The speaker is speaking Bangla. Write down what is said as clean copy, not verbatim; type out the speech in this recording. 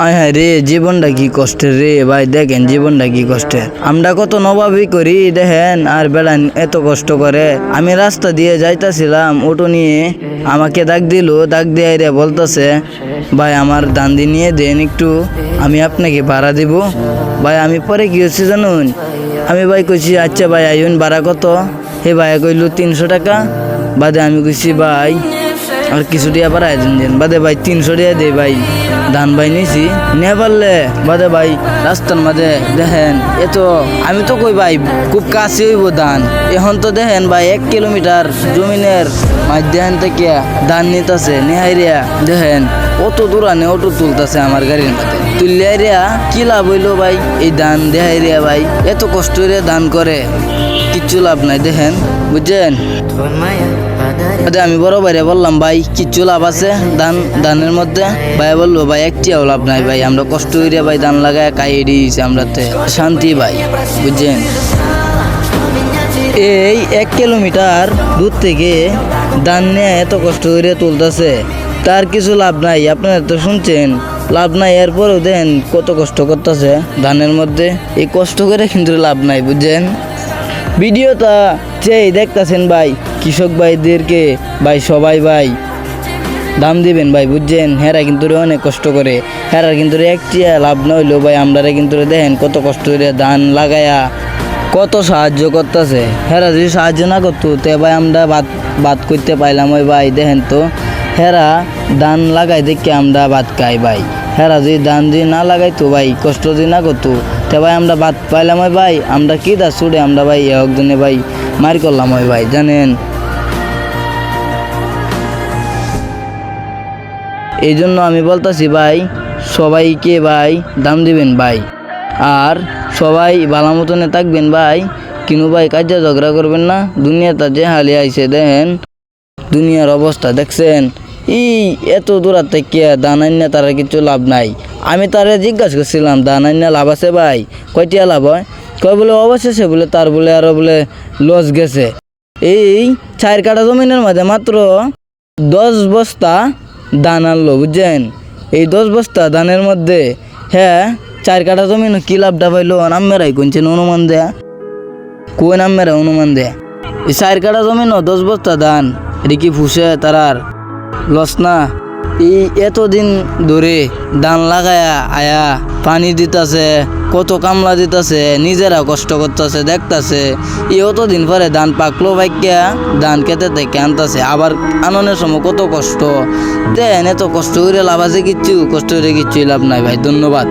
আয় হায় রে, জীবনটা কি কষ্টের রে ভাই। দেখেন জীবনটা কি কষ্টের। আমরা কত নবাবই করি দেখেন, আর বেড়া এত কষ্ট করে। আমি রাস্তা দিয়ে যাইতাছিলাম অটো নিয়ে, আমাকে ডাক দিল, ডাক দিয়ে রে বলতেছে ভাই আমার দান্দি নিয়ে দেন একটু, আমি আপনাকে ভাড়া দিব। ভাই আমি পরে কি হচ্ছে জানুন, আমি ভাই কইছি আচ্ছা ভাই আইন ভাড়া কত। হে ভাই কইল 300 টাকা। বাদে আমি কইছি ভাই আর কিছু দিয়া বাড়াই দিন। বাদে ভাই 300 টাকা দে ভাই, ধান ভাই নিছি নে পারলে। বাদে ভাই রাস্তার মাঝে দেখেন এত, আমি তো কই ভাই খুব কাছে হইব ধান, এখন তো দেখেন ভাই 1 কিলোমিটার জমিনের মাঝ দেখেন থেকে ধান নিতেছে নেহাইরিয়া। দেখেন অত দূরানে অটো তুলতেছে আমার গাড়ির মাঝে, তুললিয়া কি লাভ হইলো ভাই। এই ধান দেহাইরিয়া ভাই এত কষ্ট করে ধান করে, কিচ্ছু লাভ নাই দেখেন, বুঝছেন। আমি বড় ভাইরে বললাম ভাই কিচ্ছু লাভ আছে ধানের মধ্যে। ভাই বললো ভাই একটিও লাভ নাই ভাই, আমরা কষ্ট করে ভাই ধান লাগায় খাইয়ে দিয়েছি, আমরা শান্তি ভাই, বুঝছেন। এই 1 কিলোমিটার দূর থেকে ধান নিয়ে এত কষ্ট করে তুলতেছে, তার কিছু লাভ নাই। আপনারা তো শুনছেন লাভ নাই, এরপরেও দেন কত কষ্ট করতেছে ধানের মধ্যে। এই কষ্ট করে কিন্তু লাভ নাই, বুঝছেন। ভিডিওটা যেই দেখতেছেন ভাই, কৃষক ভাইদেরকে ভাই সবাই ভাই দাম দিবেন ভাই, বুঝছেন। হেরা কিন্তু অনেক কষ্ট করে, হেরা কিন্তু একটি লাভ না হইলেও ভাই আমরা কিন্তু দেখেন কত কষ্ট করে ধান লাগায়া কত সাহায্য করতেছে। হেরা যদি সাহায্য না করতো তে ভাই আমরা ভাত করতে পাইলাম ওই ভাই। দেখেন তো হেরা ধান লাগাই দেখে আমরা ভাত খাই ভাই। হেরা যদি ধান দিয়ে না লাগাইতো ভাই, কষ্ট যদি না করতো তে ভাই আমরা ভাত পাইলাম ওই ভাই। আমরা কি দা ছুড়ে আমরা ভাই একদিনে ভাই মার করলাম ওই ভাই, জানেন। এই জন্য আমি বলতেছি ভাই সবাইকে ভাই দাম দিবেন ভাই, আর সবাই ভালো মতনে থাকবেন ভাই। কিন্তু ভাই কাজে ঝগড়া করবেন না। দুনিয়াটা যে হালি আইছে দেখেন, দুনিয়ার অবস্থা দেখছেন। এত দূরার থেকে দান আইনা তারা কিছু লাভ নাই। আমি তারা জিজ্ঞাসা করছিলাম দান আইনা লাভ আছে ভাই, কয়টিয়া লাভ হয়। কয় বলে অবশেষে বলে তার বলে আরো বলে লস গেছে। এই 4 কাঠা জমিনের মাঝে মাত্র 10 বস্তা ধান আনলো, বুঝছেন। এই 10 বস্তা ধানের মধ্যে হ্যাঁ 4 কাঠা জমিন কি লাভটা পাইলো নামেরাই কোনছেন অনুমান দেয়া, কোন নামেরা অনুমান দেয়া। এই 4 কাঠা জমিন 10 বস্তা ধান, এটা কি ফুসে তারার লস না। এই এতদিন ধরে ধান লাগায়া আয়া পানি দিতেছে, কত কামলা দিতেছে, নিজেরা কষ্ট করতেছে দেখতেছে। অতদিন পরে ধান পাকলো বাইকা ধান খেতে থেকে আনতেছে, আবার আননের সময় কত কষ্ট দেন। এত কষ্ট করে লাভ আছে কিচ্ছু, কষ্ট করে কিচ্ছুই লাভ নাই ভাই। ধন্যবাদ।